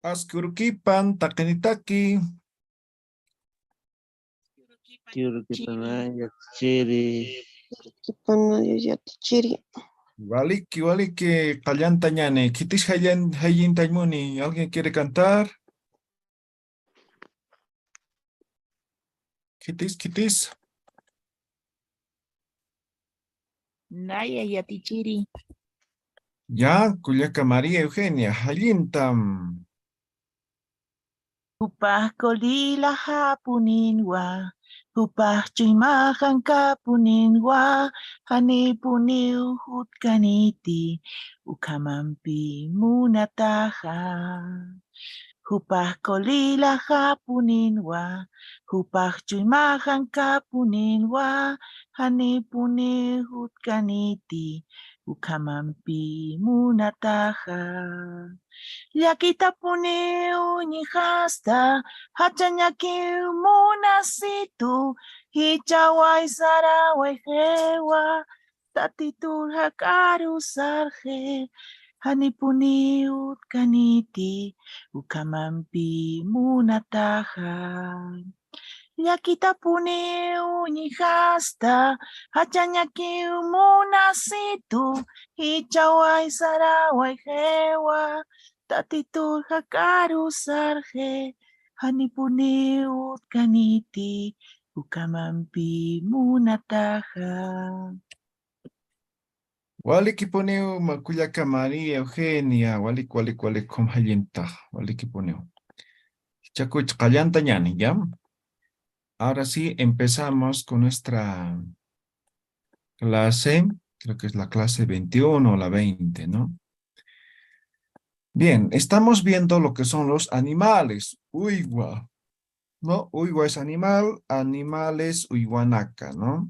Askurukipan, takenitaki. Kirukipanaya chiri. Kipanaya yatichiri. Waliki, callanta ñane. Kitis hayin taimuni. ¿Alguien quiere cantar? Kitis. Naya yatichiri. Ya, Culiaca María Eugenia, hayintam. Upah kolila hapuninwa. Upah chimahan kapuninwa. Hanipuniw hutkaniti. Ukamampi munataha. Upah kolila hapuninwa. Upah chimahan kapuninwa. Hanipuniw hutkaniti. Ukamampi munataha. Llakita puniu ñihasta, hachanyaki munasitu, hichaway saraway hewa, tatitur hakaru sarje, hanipuniut kaniti, ukamampi munataha. Llakita puniu ñihasta, hachanyaki munasitu, hichaway saraway hewa, tatitur hakaru sarje, hanipuniut kaniti, ukamampi munataha. Walikipuniu Culiaca María Eugenia. Walik, com hayinta. Walikipuniu. Chacuch, callanta ñane, ¿ya? Ahora sí, empezamos con nuestra clase. Creo que es la clase 21 o la 20, ¿no? Bien, estamos viendo lo que son los animales. Uigua, ¿no? Uigua es animal, animales, uiguanaca, ¿no?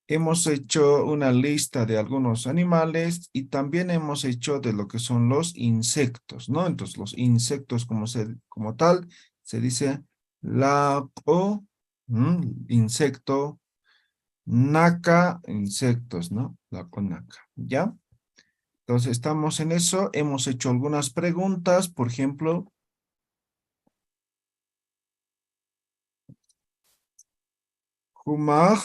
Hemos hecho una lista de algunos animales y también hemos hecho de lo que son los insectos, ¿no? Entonces, los insectos como tal se dice laco, insecto, naca, insectos, ¿no? Laco, naca, ¿ya? Entonces, estamos en eso. Hemos hecho algunas preguntas, por ejemplo, Humaj,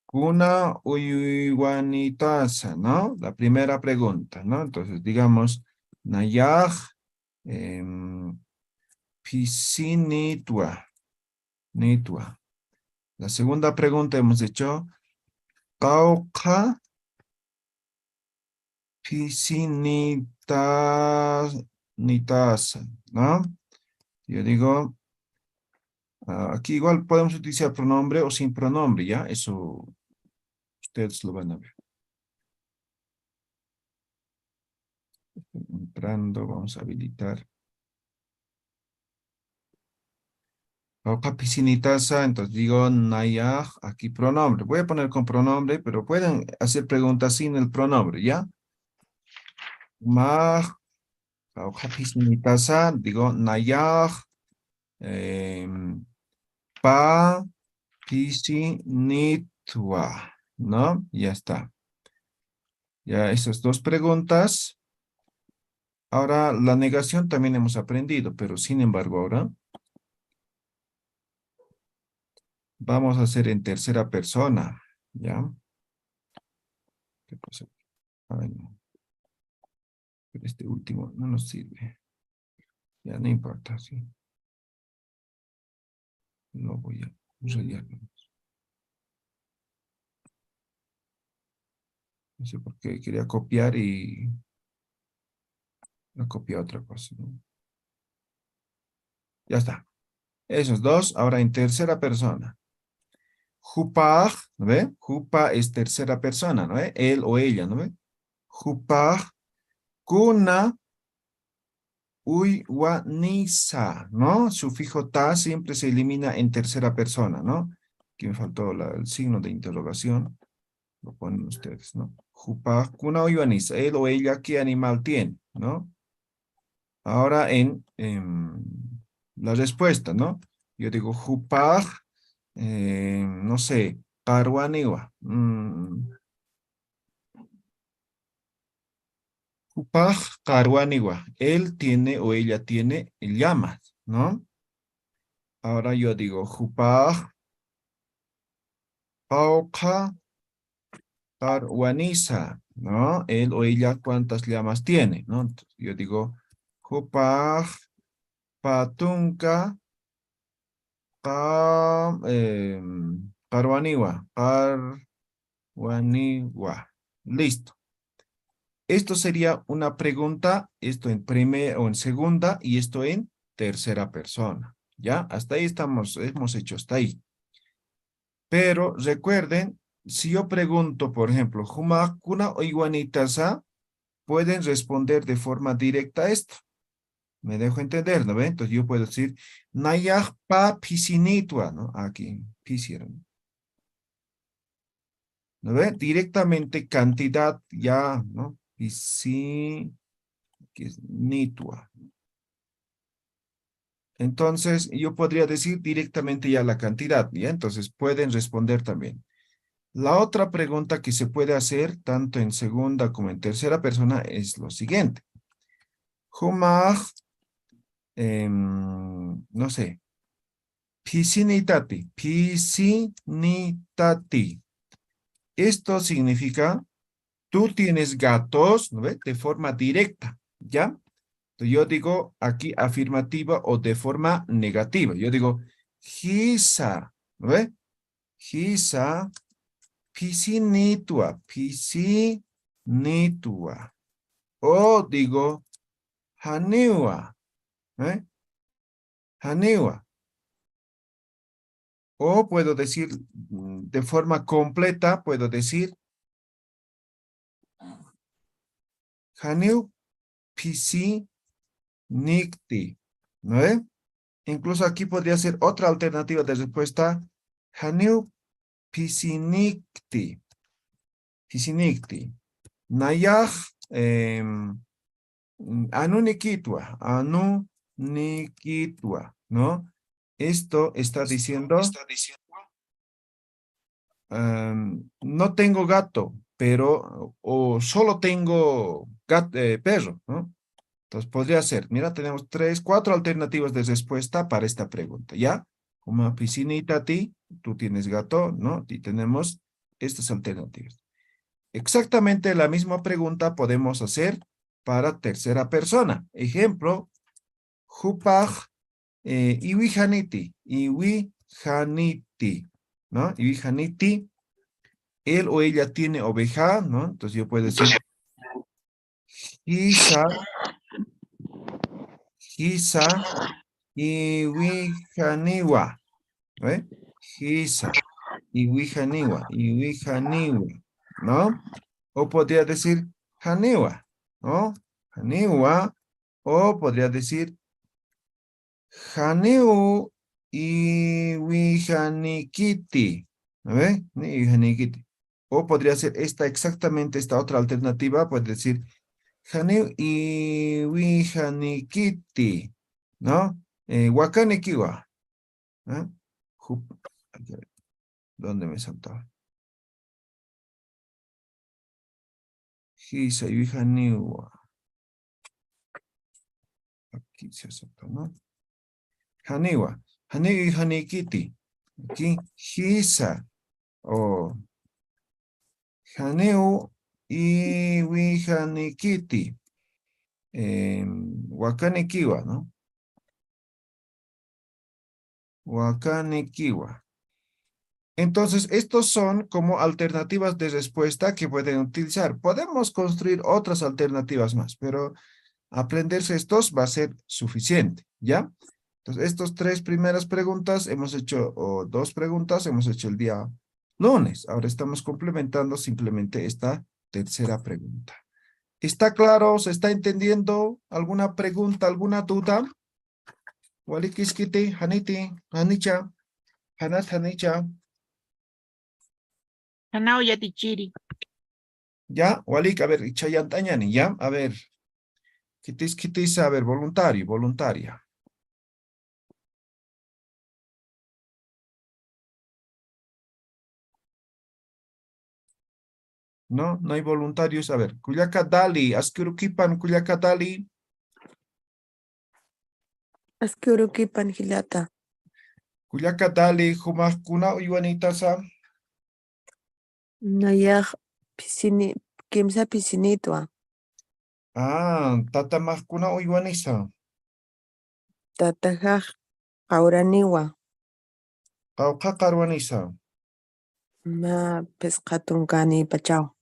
Kuna uyuiguanitasa, ¿no? La primera pregunta, ¿no? Entonces, digamos, Nayaj, Pisinitua, Nitua. La segunda pregunta hemos hecho, Cauca, Pisinitas, Nitasa, ¿no? Yo digo, aquí igual podemos utilizar pronombre o sin pronombre, ¿ya? Eso ustedes lo van a ver. Entrando, vamos a habilitar. Oca piscinitaza, entonces digo Nayaj, aquí pronombre. Voy a poner con pronombre, pero pueden hacer preguntas sin el pronombre, ¿ya? Maj, oca piscinitaza, digo Nayaj, pa piscinitua, ¿no? Ya está. Ya esas dos preguntas. Ahora, la negación también hemos aprendido, pero sin embargo ahora vamos a hacer en tercera persona, ¿ya? ¿Qué cosa? Ay, no. Pero este último no nos sirve. Ya no importa, sí. Lo voy a rayar. No sé por qué quería copiar y no copié otra cosa, ¿no? Ya está. Esos dos, ahora en tercera persona. Jupaj, ¿no ve? Jupa es tercera persona, ¿no ve? Él o ella, ¿no ve? Jupaj, kuna, uiwanisa, ¿no? Sufijo ta siempre se elimina en tercera persona, ¿no? Aquí me faltó el signo de interrogación. Lo ponen ustedes, ¿no? Jupaj, kuna, uiwanisa. Él o ella, ¿qué animal tiene? ¿No? Ahora en la respuesta, ¿no? Yo digo, Jupaj, no sé, Parwaniwa. Jupaj Karwaniwa. Él tiene o ella tiene llamas, ¿no? Ahora yo digo, Jupaj Pauka Karwanisa, ¿no? Él o ella cuántas llamas tiene, ¿no? Entonces, yo digo, Jupaj Patunka Karwaniwa. Karwaniwa. Listo. Esto sería una pregunta, esto en primera o en segunda y esto en tercera persona. ¿Ya? Hasta ahí estamos, hemos hecho hasta ahí. Pero recuerden, si yo pregunto, por ejemplo, Humakuna o Iguanitasa, pueden responder de forma directa a esto. Me dejo entender, ¿no ven? Entonces yo puedo decir, Nayaj pa pisinitua, ¿no? Aquí, pisieron. ¿No ven? Directamente cantidad ya, ¿no? Pisinitua. Entonces, yo podría decir directamente ya la cantidad, ¿ya? Entonces, pueden responder también. La otra pregunta que se puede hacer, tanto en segunda como en tercera persona, es lo siguiente. Humaj, no sé, pisinitati, pisinitati. Esto significa, tú tienes gatos, ¿no ve? De forma directa, ¿ya? Entonces, yo digo aquí afirmativa o de forma negativa. Yo digo, hisa, ¿no ve? Hisa, pisinitua, pisinitua. O digo, haniwa, ¿eh? Haniwa. O puedo decir de forma completa, puedo decir, haniu pisi nikti, ¿no ve? Incluso aquí podría ser otra alternativa de respuesta, haniu pisinikti, pisinikti. Nayaj, anu nikitwa, ¿no? Esto está diciendo, no tengo gato, pero, o solo tengo perro, ¿no? Entonces podría ser, mira, tenemos cuatro alternativas de respuesta para esta pregunta, ¿ya? Como piscinita a ti, tú tienes gato, ¿no? Y tenemos estas alternativas. Exactamente la misma pregunta podemos hacer para tercera persona. Ejemplo, Hupaj Iwihaniti, Iwihaniti, ¿no? Iwihaniti, él o ella tiene oveja, ¿no? Entonces yo puedo decir, Hisa, Hisa, Iwihaniwa, ¿ve? Hisa, Iwihaniwa, ¿no? O podría decir, Haniwa, ¿no? Haniwa, o podría decir, Haneu Iwihanikiti, ¿no ve? Iwihanikiti. O podría ser exactamente esta otra alternativa, puede decir, Haneu Iwihanikiti, ¿no? Wakanikiwa, ¿eh? ¿Dónde me saltaba? Hisa Iwihaniwa. Aquí se saltó, ¿no? Haniwa. Haneu Iwihanikiti. Aquí, Hisa. O Haneu Iwihanikiti. Wakanikiwa, ¿no? Wakanikiwa. Entonces, estos son como alternativas de respuesta que pueden utilizar. Podemos construir otras alternativas más, pero aprenderse estos va a ser suficiente, ¿ya? Entonces, estas tres primeras preguntas hemos hecho, o dos preguntas hemos hecho el día lunes. Ahora estamos complementando simplemente esta tercera pregunta. ¿Está claro? ¿Se está entendiendo? ¿Alguna pregunta, alguna duda? Walikiskiti, Haniti, Hanicha, Hanat, Hanicha. Hanao yatichiri. Ya, Walik, a ver, Chayantañani, ya, a ver. Kitis, a ver, voluntario, voluntaria. ¿No? No hay voluntarios. A ver, Kuyaka Dali, Askurukipan, Kuyaka Dali. Askurukipan hilata. Kuyaka Dali, Humakuna Uywanitasa. Nayaj pisini, kimsa pisinitwa. Ah, Tatamakuna Uywanisa. Tatajaj auraniwa. Qaukaka Arwanisa. Ma pesqatunkani pachao.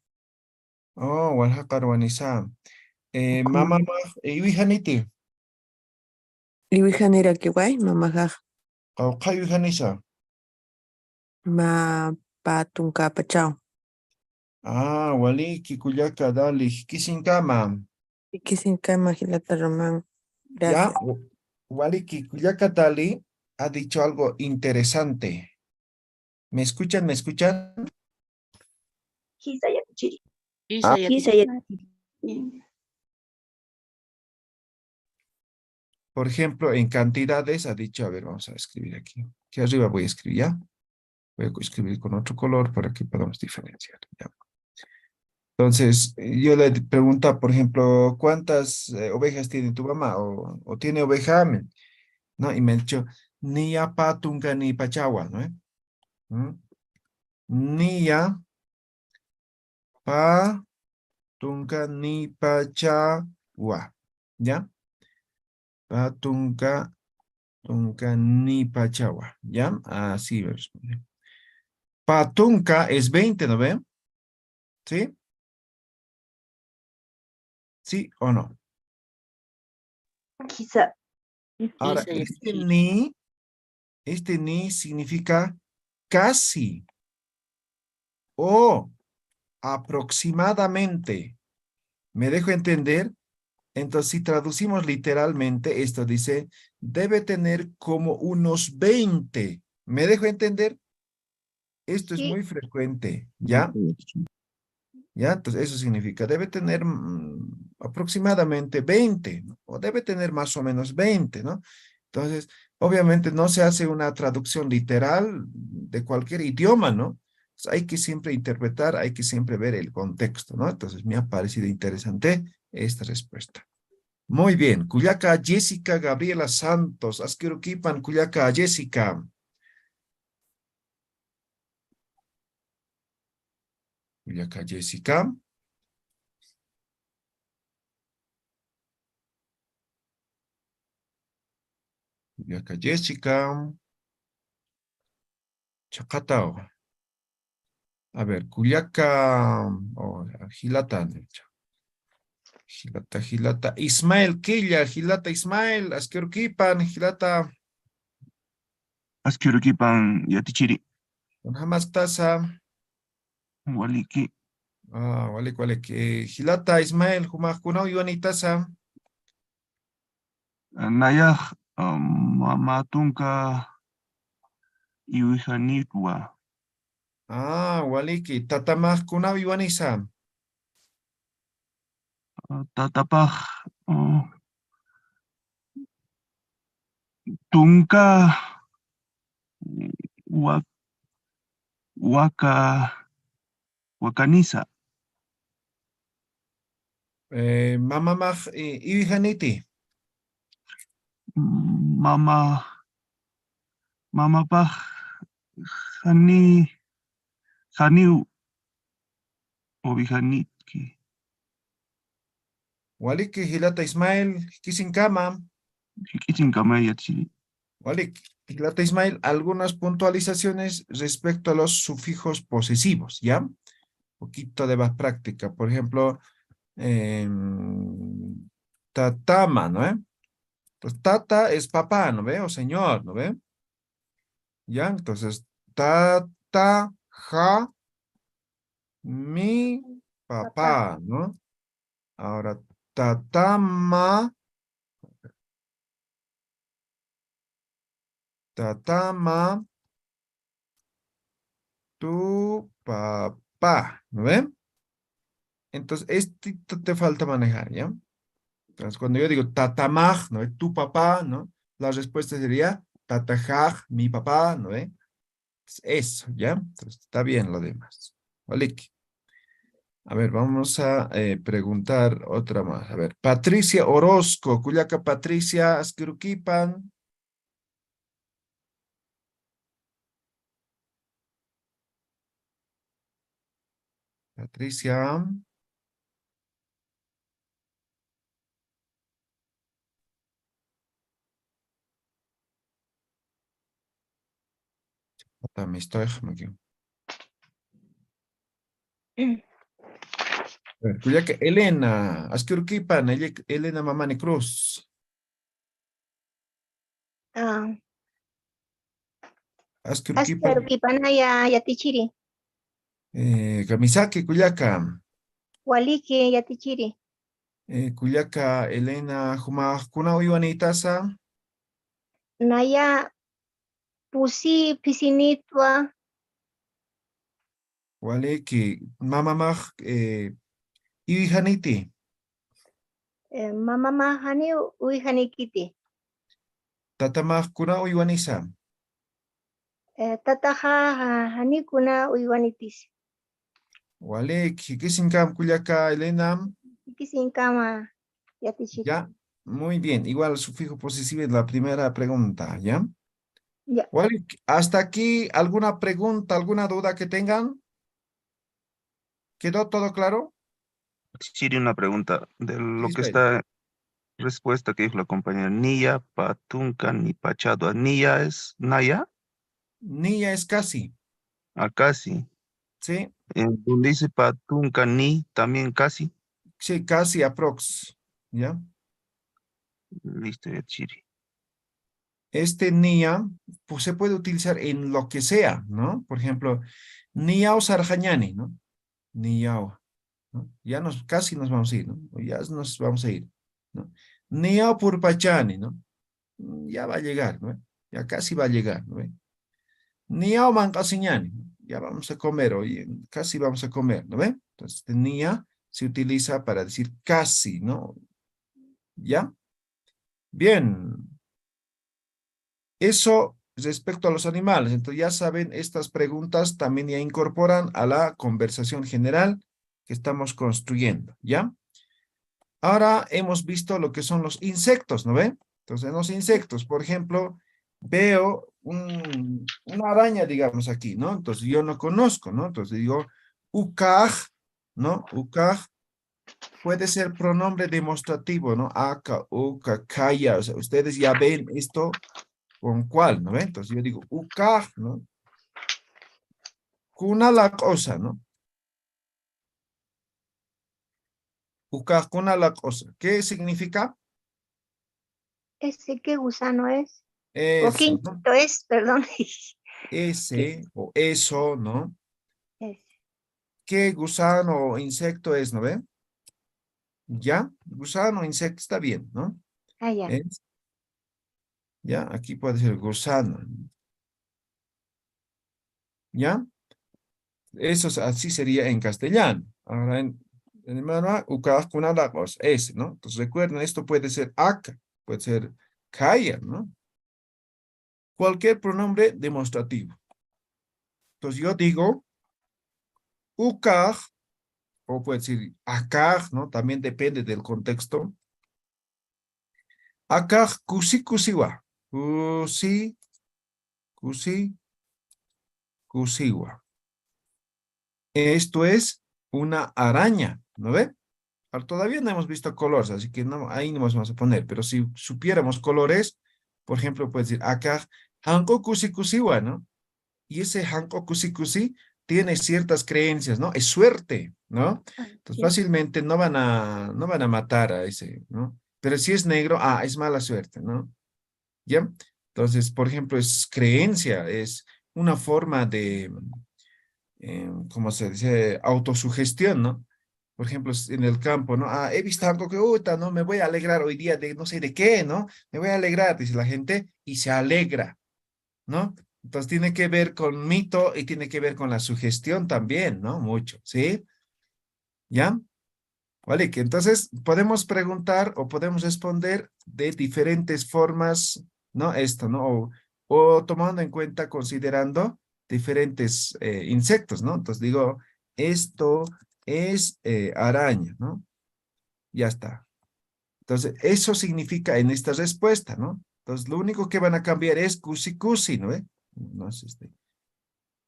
Oh, Walhaka Arwanisa. Mama, Ukuma. Iwihaniti. Iwihanira kiway, mamajaj. Qauqa Iwihanisa. Ma patunka pachao. Ah, Waliki Kuyaka Dali, Kisinkama. Ikisinkama hilata Román. Ya, Gracias. Waliki Kuyaka Dali ha dicho algo interesante. ¿Me escuchan? ¿Me escuchan? Hisaya chiri. Ah, Hisaya. por ejemplo, en cantidades ha dicho, a ver, vamos a escribir aquí. Aquí arriba voy a escribir, ¿ya? Voy a escribir con otro color para que podamos diferenciar, ¿ya? Entonces, yo le pregunto, por ejemplo, ¿cuántas ovejas tiene tu mamá? O tiene oveja, ¿no? Y me ha dicho, ni ya patunga ni pachagua, ¿no? ¿Mm? Ni ya patunga ni pachagua, ¿ya? Patunga, tunga ni pachagua, ¿ya? Así me responde. Patunca es 20, ¿no ven? ¿Sí? ¿Sí o no? Hisa. Ahora, este ni significa casi o aproximadamente. ¿Me dejo entender? Entonces, si traducimos literalmente, esto dice, debe tener como unos 20. ¿Me dejo entender? Esto es Sí. muy frecuente, ¿ya? ¿Ya? Entonces, eso significa, debe tener aproximadamente 20, ¿no? O debe tener más o menos 20, ¿no? Entonces, obviamente no se hace una traducción literal de cualquier idioma, ¿no? Pues hay que siempre interpretar, hay que siempre ver el contexto, ¿no? Entonces, me ha parecido interesante esta respuesta. Muy bien, Cuyaca Jessica Gabriela Santos, Asquiruquipan, Cuyaca Jessica. Cuyaca Jessica. Cuyaca Jessica. Chacatao. A ver, Cuyaca, oh, Gilata, de hecho. Gilata, Gilata. Ismael Quilla, Gilata Ismael, Asquiruquipan, Gilata. Asquirukipan yatichiri Jamás tasa. waliki Vale, vale, que Gilata Ismael, Jumajkunao, Ionitasa. nayaj mamatunka iwihanitwa Waliki, Tatamajkunao, Ionisa. tatapaj tunka wa- waka wakanisa Mamamaj, Ibijaniti. mama mamapaj hani haniu ovihanitki Waliki, Gilata Ismael, Kisinkama. hikichinkama yatichiri Vale, Plata Ismail, algunas puntualizaciones respecto a los sufijos posesivos, ¿ya? Un poquito de más práctica. Por ejemplo, tatama, ¿no? Entonces, tata es papá, ¿no ve? O señor, ¿no ve? ¿Ya? Entonces, tata, ja, mi papá, ¿no? Ahora, tatama, tatama, tu papá, ¿no ve? Entonces, este te falta manejar, ¿ya? Entonces, cuando yo digo tatamaj, ¿no? Tu papá, ¿no? La respuesta sería tatajaj, mi papá, ¿no? Eso, ¿ya? Entonces, está bien lo demás. ¿Vale? A ver, vamos a preguntar otra más. A ver, Patricia Orozco, Cuyaca Patricia, Asquiruquipan. Patricia. También estoy aquí. A ver, Cuyaca Elena, Asquiruquipan, Elena Mamani Cruz. Ah, Asquiruquipan, Askar Yatichiri. Kamisaki, Cuyaca. Waliki Yatichiri. Cuyaca Elena, Kuna Uiwanitasa. Naya Pusi Pisinitwa. Wale que mamamaj Iwihaniti. Mama Mahani Uihanikiti. Tatamaj Kuna Uiwanisa. Tataha Hanikuna Uiwanitis. Wale que Kisinkam Cuyaca Elena. Kisinkama Yatichiri. Ya, muy bien. Igual sufijo posesivo en la primera pregunta, ¿ya? Ya. Wale, hasta aquí, ¿alguna pregunta, alguna duda que tengan? ¿Quedó todo claro? Chiri, una pregunta de lo que Ismael. está respuesta que dijo la compañera. Niya, Patunca, ni Pachado. Niya es Naya, Niña es casi, acá sí. ¿sí? Donde dice Patunca, ni, también casi. Sí, casi aprox, ¿ya? Listo, ya, Chiri. Este nia pues, se puede utilizar en lo que sea, ¿no? Por ejemplo, niao sarjañani, ¿no? Niao, ¿no? Ya casi nos vamos a ir, ¿no? Ya nos vamos a ir, ¿no? Niao purpachani, ¿no? Ya va a llegar, ¿no? Ya casi va a llegar, ¿no? Niao mancasiñani, ¿no? Ya vamos a comer, oye, casi vamos a comer, ¿no ve? Entonces, este nia se utiliza para decir casi, ¿no? ¿Ya? Bien. Eso respecto a los animales. Entonces ya saben, estas preguntas también ya incorporan a la conversación general que estamos construyendo, ¿ya? Ahora hemos visto lo que son los insectos, ¿no ve? Entonces en los insectos, por ejemplo, veo una araña, digamos aquí, ¿no? Entonces yo no conozco, ¿no? Entonces digo, ukaj, ¿no? Ukaj puede ser pronombre demostrativo, ¿no? Aka, uka, kaya. O sea, ustedes ya ven esto con cuál, ¿no? Entonces yo digo, ukaj, ¿no? Kuna la cosa, ¿no? Ukaj, kuna la cosa. ¿Qué significa? Ese qué gusano es. O qué Eso, ¿no? insecto es, perdón. ¿Qué Ese o eso, ¿no? es? ¿Qué gusano o insecto es, no ve? ¿Ya? Gusano o insecto está bien, ¿no? Ah, ya. Es, ¿ya? Aquí puede ser gusano. ¿Ya? Eso así sería en castellano. Ahora en hermano, ukaj, kuna la cosa. Ese, ¿no? Entonces recuerden, esto puede ser aka, puede ser kaya, ¿no? Cualquier pronombre demostrativo. Entonces yo digo ukaj, o puede decir akaj, ¿no? También depende del contexto. Akaj kusi kusiwa. Kusi kusiwa. Esto es una araña, ¿no ve? Ahora, todavía no hemos visto colores, así que no, ahí no nos vamos a poner. Pero si supiéramos colores, por ejemplo, puede decir akaj hanko kusi kusiwa, ¿no? Y ese hanko kusi kusi tiene ciertas creencias, ¿no? Es suerte, ¿no? Entonces Ya. fácilmente no van a matar a ese, ¿no? Pero si es negro, es mala suerte, ¿no? ¿Ya? Entonces, por ejemplo, es creencia, es una forma de, ¿cómo se dice? Autosugestión, ¿no? Por ejemplo, en el campo, ¿no? He visto algo que, no, me voy a alegrar hoy día de no sé de qué, ¿no? Me voy a alegrar, dice la gente, y se alegra, ¿no? Entonces tiene que ver con mito y tiene que ver con la sugestión también, ¿no? Mucho, ¿sí? ¿Ya? Vale, que entonces podemos preguntar o podemos responder de diferentes formas, ¿no? Esto, ¿no? O tomando en cuenta, considerando diferentes insectos, ¿no? Entonces digo, esto es araña, ¿no? Ya está. Entonces, eso significa en esta respuesta, ¿no? Entonces, lo único que van a cambiar es cusi cusi, ¿no ve? No es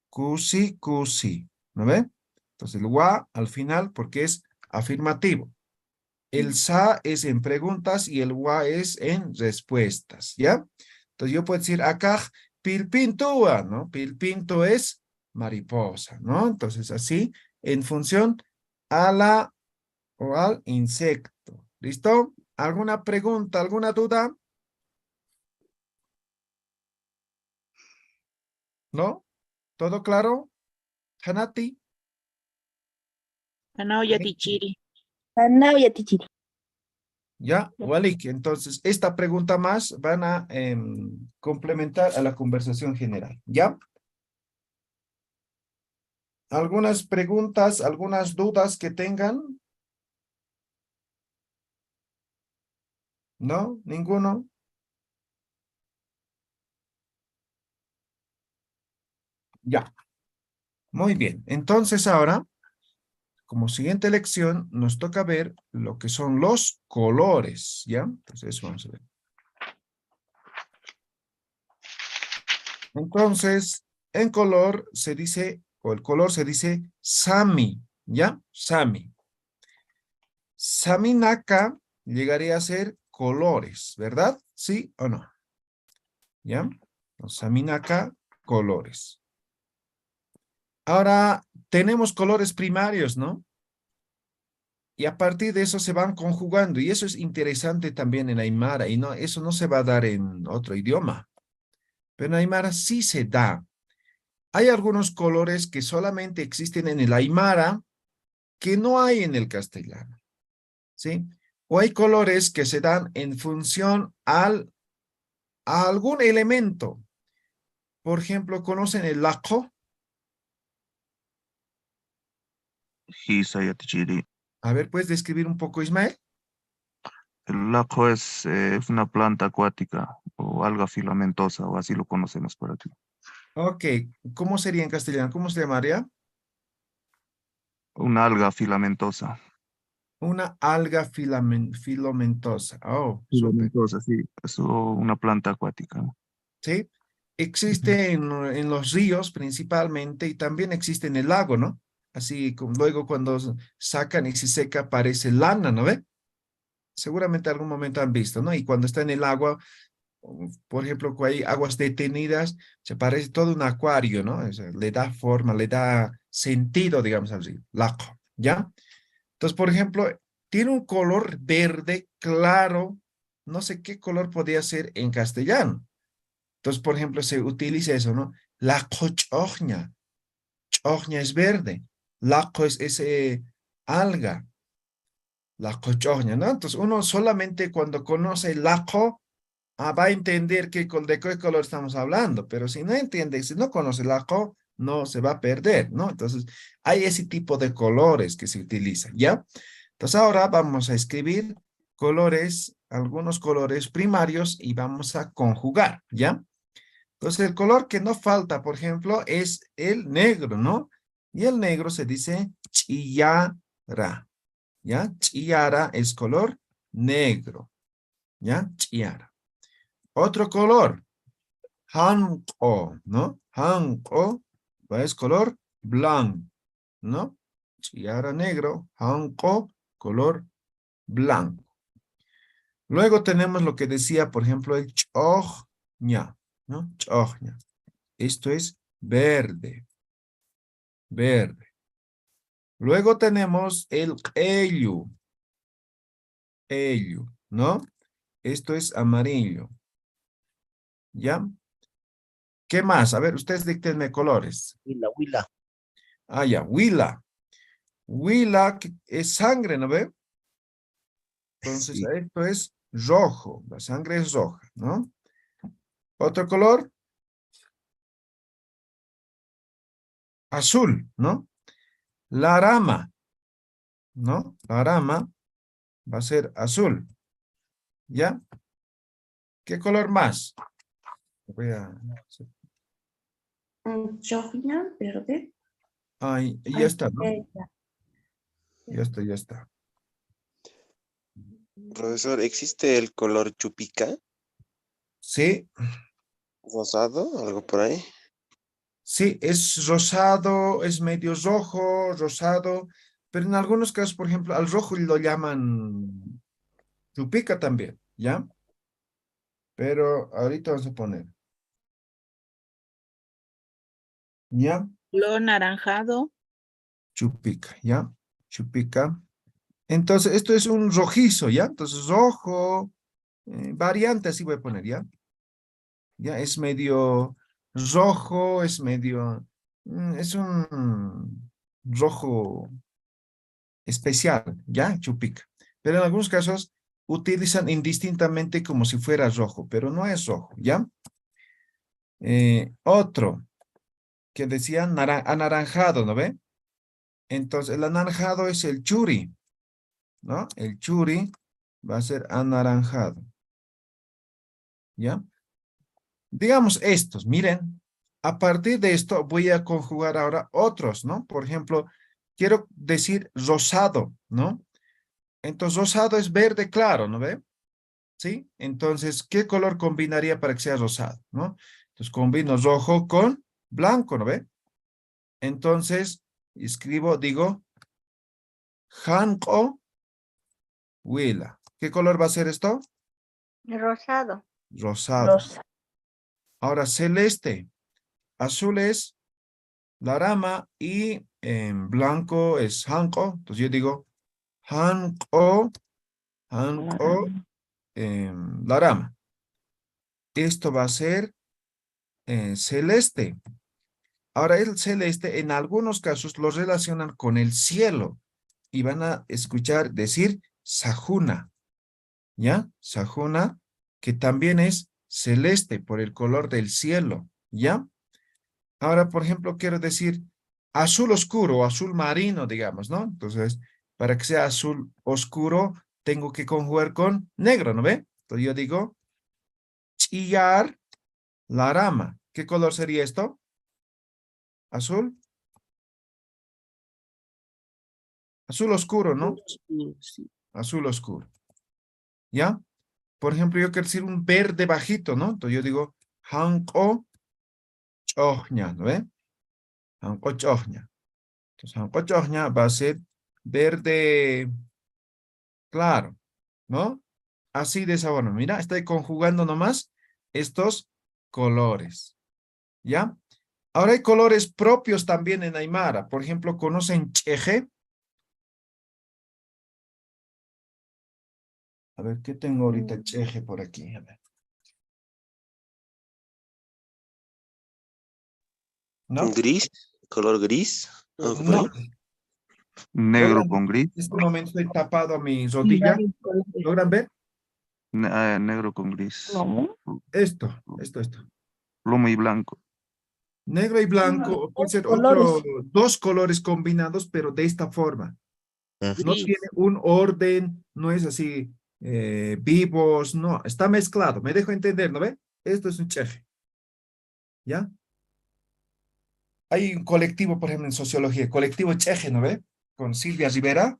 cusi cusi, ¿no ve? Entonces, el wa al final porque es afirmativo. El sa es en preguntas y el wa es en respuestas, ¿ya? Entonces, yo puedo decir acá pilpintua, ¿no? Pilpinto es mariposa, ¿no? Entonces, así, en función a la o al insecto. ¿Listo? ¿Alguna pregunta, alguna duda? ¿No? ¿Todo claro? Hanati. Zanahoria Ok. tichiri. Zanahoria tichiri. Ya, Walik. Entonces, esta pregunta más van a complementar a la conversación general. ¿Ya? ¿Algunas preguntas, algunas dudas que tengan? ¿No? ¿Ninguno? Ya. Muy bien. Entonces ahora, como siguiente lección, nos toca ver lo que son los colores. ¿Ya? Entonces, vamos a ver. Entonces, en color se dice, o el color se dice Sami, ¿ya? Sami. Saminaka llegaría a ser colores, ¿verdad? ¿Sí o no? ¿Ya? Saminaka, colores. Ahora, tenemos colores primarios, ¿no? Y a partir de eso se van conjugando, y eso es interesante también en Aymara, y no, eso no se va a dar en otro idioma, pero en Aymara sí se da. Hay algunos colores que solamente existen en el Aymara que no hay en el castellano, ¿sí? O hay colores que se dan en función a algún elemento. Por ejemplo, ¿conocen el laco? Hisaya tichiri. A ver, ¿puedes describir un poco, Ismael? El laco es una planta acuática o alga filamentosa, o así lo conocemos por aquí. Ok, ¿cómo sería en castellano? ¿Cómo se llamaría? Una alga filamentosa. Una alga filamentosa. Oh, súper. Filamentosa, sí. Es una planta acuática, ¿no? ¿Sí? Ujú. Existe en los ríos principalmente y también existe en el lago, ¿no? Así como luego cuando sacan y se seca parece lana, ¿no ve? Seguramente algún momento han visto, ¿no? Y cuando está en el agua, por ejemplo, cuando hay aguas detenidas, se parece todo un acuario, ¿no? O sea, le da forma, le da sentido, digamos así, lago, ¿ya? Entonces, por ejemplo, tiene un color verde claro, no sé qué color podría ser en castellano. Entonces, por ejemplo, se utiliza eso, ¿no? La cochogna. Chogna es verde. Laco es ese alga. La cochogna, ¿no? Entonces, uno solamente cuando conoce el laco va a entender de qué color estamos hablando. Pero si no entiende, si no conoce el laco, no se va a perder, ¿no? Entonces, hay ese tipo de colores que se utilizan, ¿ya? Entonces, ahora vamos a escribir colores, algunos colores primarios y vamos a conjugar, ¿ya? Entonces, el color que no falta, por ejemplo, es el negro, ¿no? Y el negro se dice chillara, ¿ya? Chillara es color negro, ¿ya? Chillara. Otro color, hanko, ¿no? Hanko es color blanco, ¿no? Chillara negro, hanko, color blanco. Luego tenemos lo que decía, por ejemplo, el chojña, ¿no? Chojña. Esto es verde, verde. Luego tenemos el ello, ¿no? Esto es amarillo. ¿Ya? ¿Qué más? A ver, ustedes díctenme colores. Huila, huila. Ah, ya, huila. Huila es sangre, ¿no ve? Entonces, Sí. esto es rojo. La sangre es roja, ¿no? Otro color, azul, ¿no? La rama, ¿no? La rama va a ser azul. ¿Ya? ¿Qué color más? Voy a... Chogna, verde. Ahí, ya está, ¿no? Ya está, ya está. Profesor, ¿existe el color chupica? Sí, ¿Rosado? ¿Algo por ahí? sí, es rosado, es medio rojo, rosado, pero en algunos casos, por ejemplo, al rojo lo llaman chupica también, ¿ya? Pero ahorita vamos a poner, ¿ya? Color naranjado. Chupica, ¿ya? Chupica. Entonces, esto es un rojizo, ¿ya? Entonces, rojo, variante, así voy a poner, ¿ya? Ya, es medio rojo, es medio, es un rojo especial, ¿ya? Chupica. Pero en algunos casos utilizan indistintamente como si fuera rojo, pero no es rojo, ¿ya? Otro que decía anaranjado, ¿no ve? Entonces, el anaranjado es el churi, ¿no? El churi va a ser anaranjado, ¿ya? Digamos estos, miren, a partir de esto voy a conjugar ahora otros, ¿no? Por ejemplo, quiero decir rosado, ¿no? Entonces, rosado es verde claro, ¿no ve? ¿Sí? Entonces, ¿qué color combinaría para que sea rosado, ¿no? Entonces, combino rojo con blanco, ¿no ve? Entonces, escribo, digo, hanko huila. ¿Qué color va a ser esto? Rosado. Rosado. Ahora, celeste. Azul es larama y en blanco es hanko. Entonces, yo digo, hanko, larama. Esto va a ser celeste. Ahora, el celeste en algunos casos lo relacionan con el cielo y van a escuchar decir sajuna, ¿ya? Sajuna, que también es celeste por el color del cielo, ¿ya? Ahora, por ejemplo, quiero decir azul oscuro o azul marino, digamos, ¿no? Entonces, para que sea azul oscuro, tengo que conjugar con negro, ¿no ve? Entonces yo digo chillar larama. ¿Qué color sería esto? ¿Azul? Azul oscuro, ¿no? Sí. Azul oscuro. ¿Ya? Por ejemplo, yo quiero decir un verde bajito, ¿no? Entonces yo digo hanko chohña, ¿no ve? Hanko chohña. Entonces hanko chohña va a ser verde claro, ¿no? Así de esa forma. Mira, estoy conjugando nomás estos colores, ¿ya? Ahora hay colores propios también en Aymara. Por ejemplo, ¿conocen cheje? A ver, ¿qué tengo ahorita cheje por aquí? A ver. ¿No? ¿Gris? ¿Color gris? ¿Algo por No. ahí? Negro ¿Logran ver? con gris. En este momento estoy tapado a mi rodilla. ¿Logran ver? Negro con gris. Esto. Plomo y blanco. Negro y blanco, puede ser dos colores combinados, pero de esta forma. No Gris. tiene un orden, no es así, vivos, no, está mezclado. Me dejo entender, ¿no ve? Esto es un chefe, ¿ya? Hay un colectivo, por ejemplo, en sociología, colectivo cheje, ¿no ve? Con Silvia Rivera.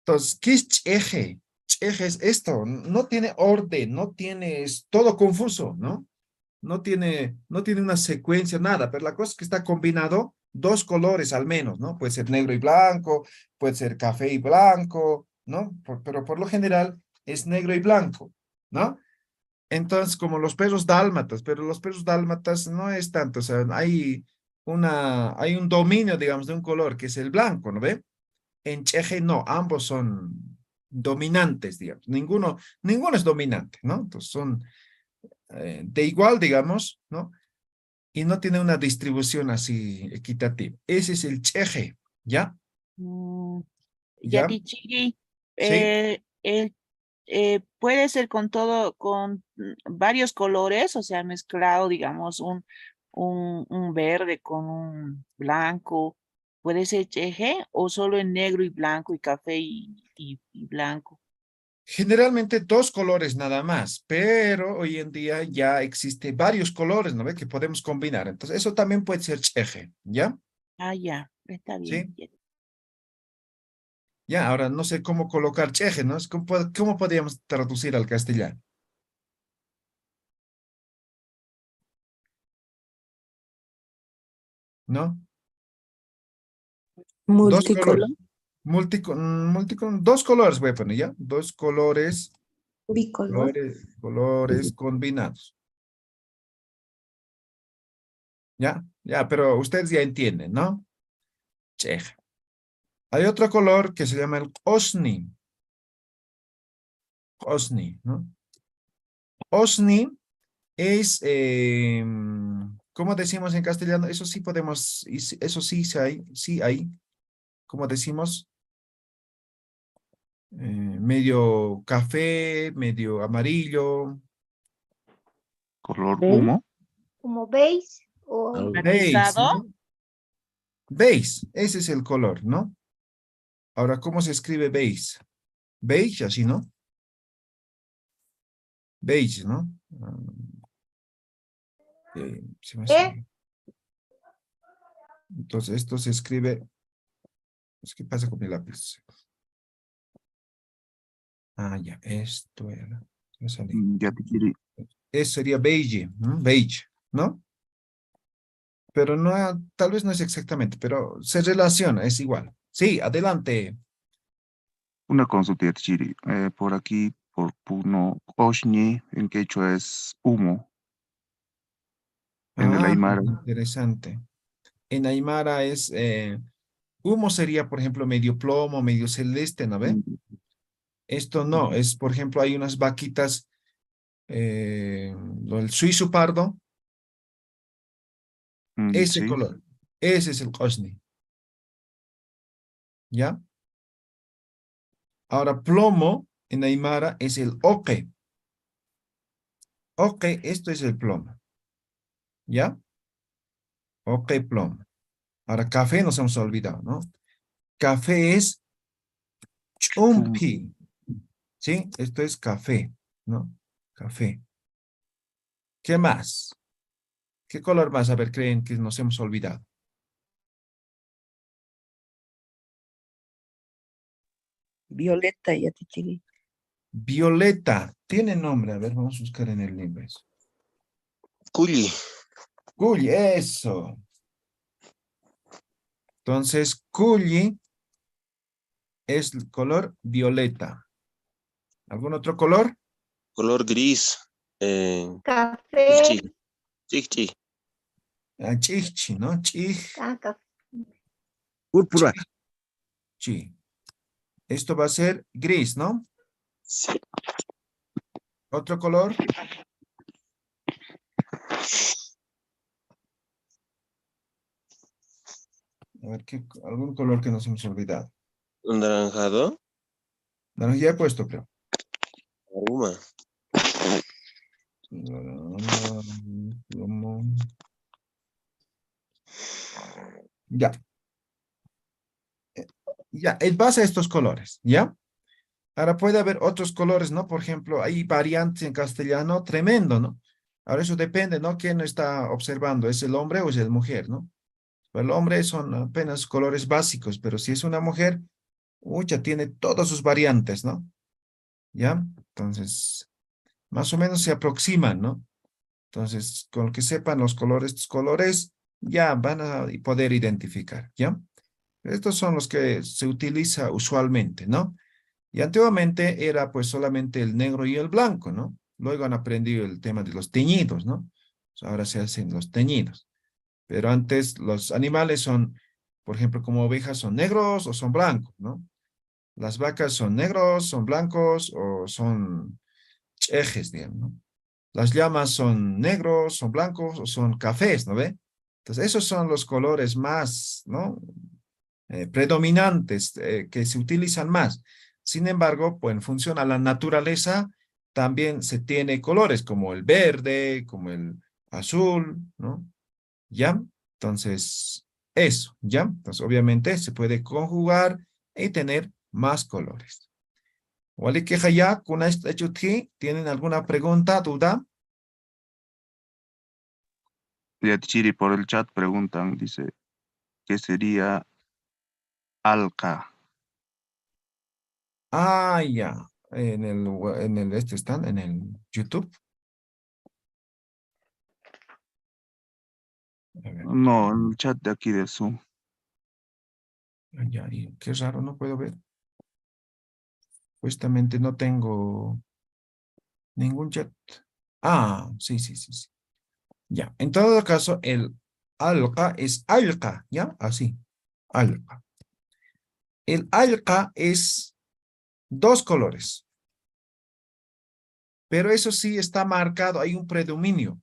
Entonces, ¿qué es cheje? Cheje es esto, no tiene orden, no tiene, es todo confuso, ¿no? No tiene una secuencia, nada, pero la cosa es que está combinado dos colores al menos, ¿no? Puede ser negro y blanco, puede ser café y blanco, ¿no? Pero por lo general es negro y blanco, ¿no? Entonces, como los perros dálmatas, pero los perros dálmatas no es tanto, o sea, hay un dominio, digamos, de un color que es el blanco, ¿no ve? En Cheje no, ambos son dominantes, digamos, ninguno es dominante, ¿no? Entonces son de igual, digamos, ¿no? Y no tiene una distribución así equitativa. Ese es el cheje, ¿ya? Mm, ¿Ya? Yatichiri, Sí. puede ser con todo, con varios colores, o sea, mezclado, digamos, un verde con un blanco. ¿Puede ser cheje o solo en negro y blanco y café y blanco? Generalmente dos colores nada más, pero hoy en día ya existe varios colores, ¿no ve? Que podemos combinar. Entonces, eso también puede ser cheje, ¿ya? Ah, ya, está bien. ¿Sí? Ya. Ya, ahora no sé cómo colocar cheje, ¿no? ¿Cómo podríamos traducir al castellano? ¿No? Dos Multicolor. colores. Dos colores voy a poner, ¿ya? Dos colores, Bicolor. colores combinados. ¿Ya? Ya, pero ustedes ya entienden, ¿no? Cheje. Hay otro color que se llama el osni. Osni, ¿no? Osni es, ¿cómo decimos en castellano? Eso sí podemos, eso sí hay, ¿cómo decimos? Medio café, medio amarillo, Color ¿Ve? humo. Como veis, o beige, ¿Matizado? ¿no? Beige, ese es el color, ¿no? Ahora, ¿cómo se escribe beige? Beige, así, ¿no? Beige, ¿no? Se me hace- ¿qué? Entonces, esto se escribe, ¿qué pasa con mi lápiz? Ah, ya, esto era. Me salí. Ya te quiere. Eso sería beige, ¿no? Beige, ¿no? Pero no, tal vez no es exactamente, pero se relaciona, es igual. Sí, adelante. Una consulta, Chiri. Por aquí, por Puno, Oshni, en quechua es humo. En el Ah, Aymara. interesante. En Aymara es, humo sería, por ejemplo, medio plomo, medio celeste, ¿no ve? Esto no, es, por ejemplo, hay unas vaquitas, el suizo pardo, ese Sí. color, ese es el cosni, ¿ya? Ahora, plomo en Aymara es el oque. Oque, esto es el plomo, ¿ya? Oque, plomo. Ahora, café nos hemos olvidado, ¿no? Café es Hum, chumpi, ¿sí? Esto es café, ¿no? Café. ¿Qué más? ¿Qué color más? A ver, creen que nos hemos olvidado. Violeta, ya te llegué. Violeta. Tiene nombre. A ver, vamos a buscar en el libro. Culi. Culli, eso. Entonces, culli es el color violeta. ¿Algún otro color? Color gris. café, Chichi. Chichi. Ah, chichi, ¿no? café, Púrpura. Chi. Esto va a ser gris, ¿no? Sí. ¿Otro color? A ver, algún color que nos hemos olvidado. Anaranjado. No, ya he puesto, creo. Aruma. Ya. Ya, en base a estos colores, ¿ya? Ahora puede haber otros colores, ¿no? Por ejemplo, hay variantes en castellano tremendo, ¿no? Ahora eso depende, ¿no? ¿Quién está observando? ¿Es el hombre o es la mujer, no? Para el hombre son apenas colores básicos, pero si es una mujer, ya tiene todas sus variantes, ¿no? ¿Ya? Entonces, más o menos se aproximan, ¿no? Entonces, con lo que sepan los colores, estos colores, ya van a poder identificar, ¿ya? Estos son los que se utiliza usualmente, ¿no? Y antiguamente era pues solamente el negro y el blanco, ¿no? Luego han aprendido el tema de los teñidos, ¿no? Ahora se hacen los teñidos. Pero antes los animales son, por ejemplo, como ovejas son negros o son blancos, ¿no? Las vacas son negros, son blancos o son ejes, digamos, ¿no? Las llamas son negros, son blancos o son cafés, ¿no ve? Entonces, esos son los colores más, ¿no? Predominantes que se utilizan más. Sin embargo, pues en función a la naturaleza, también se tiene colores como el verde, como el azul, ¿no? ¿Ya? Entonces, eso, ¿ya? Entonces, obviamente se puede conjugar y tener más colores. Wali que haya kuna ¿tienen alguna pregunta, duda? Ya Chiri por el chat preguntan, dice, ¿qué sería alca? Ah, ya. Este están, en el YouTube. A ver, No, en el chat de aquí del Zoom. ya, y qué raro, no puedo ver. Justamente no tengo ningún chat. Ah, sí, sí, sí, sí. Ya, en todo caso, el alqa es alqa, ¿ya? Así, alqa. El alqa es dos colores, pero eso sí está marcado, hay un predominio.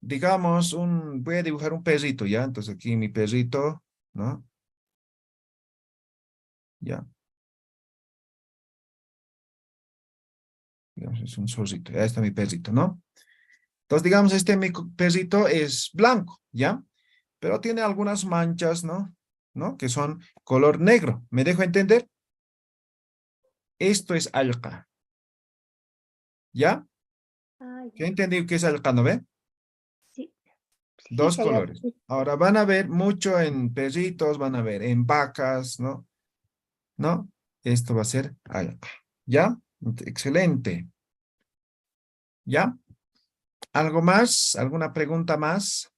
Digamos, voy a dibujar un perrito, ¿ya? Entonces aquí mi perrito, ¿no? Ya, digamos, es un zorrito, ya está mi perrito, ¿no? Entonces, digamos, mi perrito es blanco, ¿ya? Pero tiene algunas manchas, ¿no? ¿No? Que son color negro. ¿Me dejo entender? Esto es alqa, ¿ya? Ah, ¿Qué ya. entendí que es alqa, no ve? Sí, sí, Dos señor. colores. Sí. Ahora van a ver mucho en perritos, van a ver en vacas, ¿no? ¿No? Esto va a ser alqa, ¿ya? Excelente. ¿Ya? ¿Algo más? ¿Alguna pregunta más?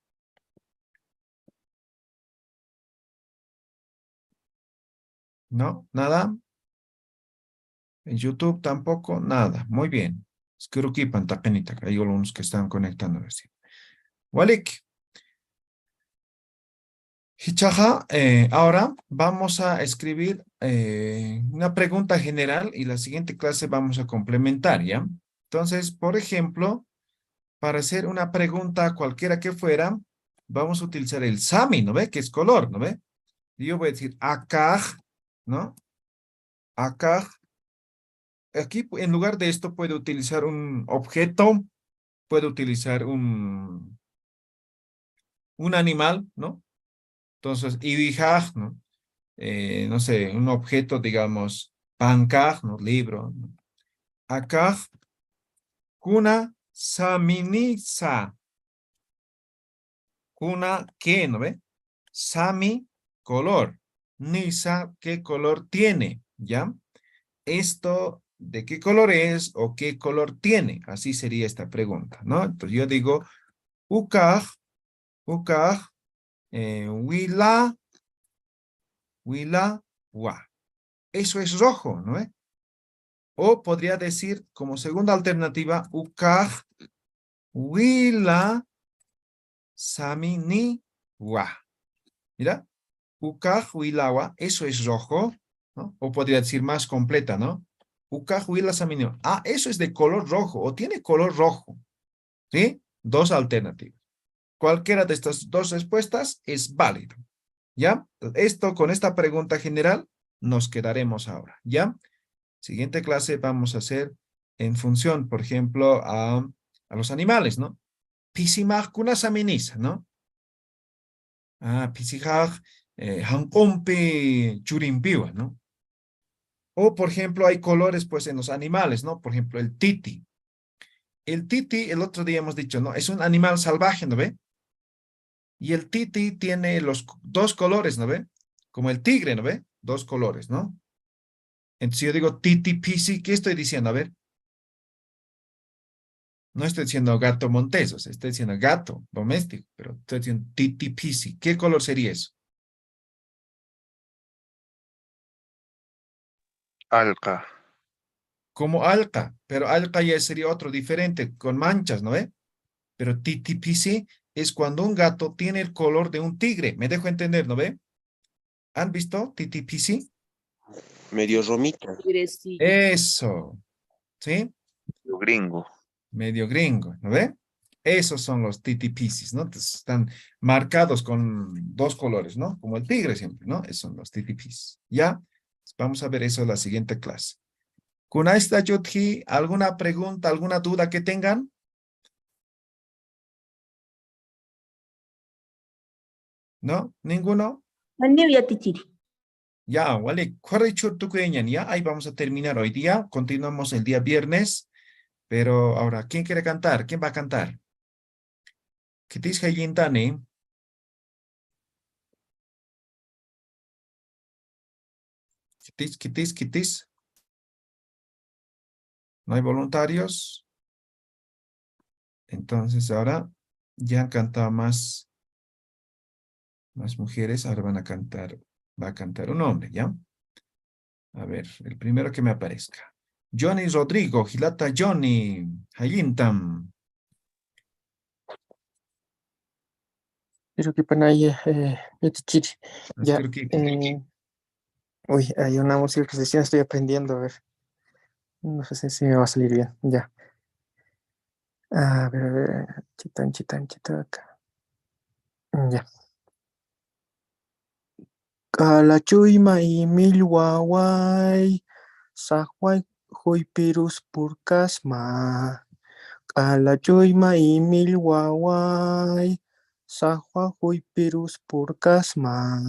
¿No? ¿Nada? En YouTube tampoco, nada. Muy bien. Escurukipan tapenita. Hay algunos que están conectando recién. Walik. Hichaja, ahora vamos a escribir una pregunta general y la siguiente clase vamos a complementar, ¿ya? Entonces, por ejemplo, para hacer una pregunta cualquiera que fuera, vamos a utilizar el sami, ¿no ve? Que es color, ¿no ve? Y yo voy a decir akaj, ¿no? Akaj. Aquí, en lugar de esto, puedo utilizar un objeto, puedo utilizar un animal, ¿no? Entonces, ibijaj, ¿no? No sé, un objeto, digamos, pankaj, ¿no? Libro, ¿no? Akaj, kuna saminisa, kuna, ¿qué, no ve? Sami, color. Nisa, ¿qué color tiene? ¿Ya? Esto, ¿de qué color es o qué color tiene? Así sería esta pregunta, ¿no? Entonces yo digo, ukaj, ukaj, wila, wila, wa. Eso es rojo, ¿no ve? O podría decir como segunda alternativa, ukaj, wila, samini, wa. Mira, ukaj, wila, wa, eso es rojo, ¿no? O podría decir más completa, ¿no? Ukaj, wila, samini, wa. Ah, eso es de color rojo o tiene color rojo, ¿sí? Dos alternativas. Cualquiera de estas dos respuestas es válido, ¿ya? Esto, con esta pregunta general, nos quedaremos ahora, ¿ya? Siguiente clase vamos a hacer en función, por ejemplo, a los animales, ¿no? Pisimaj kunasaminisa, ¿no? Ah, pisijaj, hankompe churimpiwa, ¿no? O, por ejemplo, hay colores, pues, en los animales, ¿no? Por ejemplo, el titi. El titi, el otro día hemos dicho, ¿no? Es un animal salvaje, ¿no ve? Y el titi tiene los dos colores, ¿no ve? Como el tigre, ¿no ve? Dos colores, ¿no? Entonces yo digo titi pisi, ¿qué estoy diciendo? A ver. No estoy diciendo gato montés, o sea, estoy diciendo gato doméstico, pero estoy diciendo titi pisi. ¿Qué color sería eso? Alca. Como alca, pero alca ya sería otro diferente, con manchas, ¿no ve? Pero titi pisi es cuando un gato tiene el color de un tigre. ¿Me dejo entender, no ve? ¿Han visto titi pisi? Medio romito. Tigrecillo. Eso, ¿sí? Lo gringo. Medio gringo, ¿no ve? Esos son los titipisis, ¿no? Entonces, están marcados con dos colores, ¿no? Como el tigre siempre, ¿no? Esos son los titipisis. ¿Ya? Vamos a ver eso en la siguiente clase. Kunaista Yudhi, ¿alguna pregunta, alguna duda que tengan? ¿No? ¿Ninguno? Mandiu ya tichiri. Ya, vale. Ya, ahí vamos a terminar hoy día. Continuamos el día viernes. Pero ahora, ¿quién quiere cantar? ¿Quién va a cantar? Kitis Hayintani. Kitis. ¿No hay voluntarios? Entonces ahora ya han cantado más mujeres, ahora va a cantar un hombre, ¿ya? A ver, el primero que me aparezca. Johnny Rodrigo, Gilata Johnny, Hayintam. Pero que panaya, chiri. Ya, Asturkiki. uy, hay una música que recién estoy aprendiendo, a ver. No sé si me va a salir bien, ya. A ver, chitán, chitaca. Ya. Kalachuyma y milwaway, sahuay, huipirus purkasma. Kalachuyma y milwaway, sahuay, huipirus purkasma.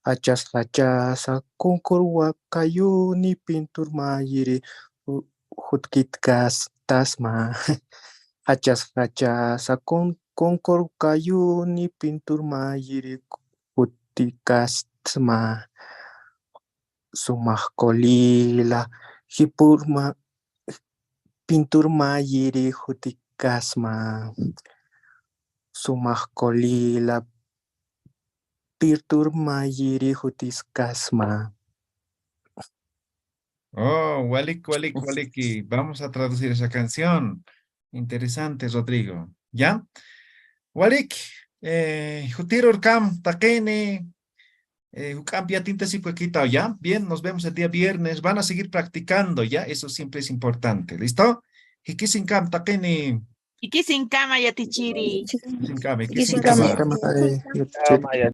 Hachas hachasa konkorwa kayuni pintur mayiri hutkitkas tasma. Hachas hachasa konkor kayuni pintur mayiri huttikas tasma. Sumahkolila hipurma pintur mayiri hutikasma. Sumahkolila pirtur mayiri hutiskasma. Oh, waliki. Vamos a traducir esa canción. Interesante, Rodrigo. ¿Ya? Walik, Jutiror Kam, Takene, Ukampia Tinta Sipuequita, ¿ya? Bien, nos vemos el día viernes. Van a seguir practicando, ¿ya? Eso siempre es importante. ¿Listo? Hikisin Kam, Takene. Y que sin cama ya tichiri. Hikisin Kam, Hikisin Hikisin Kam, Kam. ya. Cámara, Ah, Maya,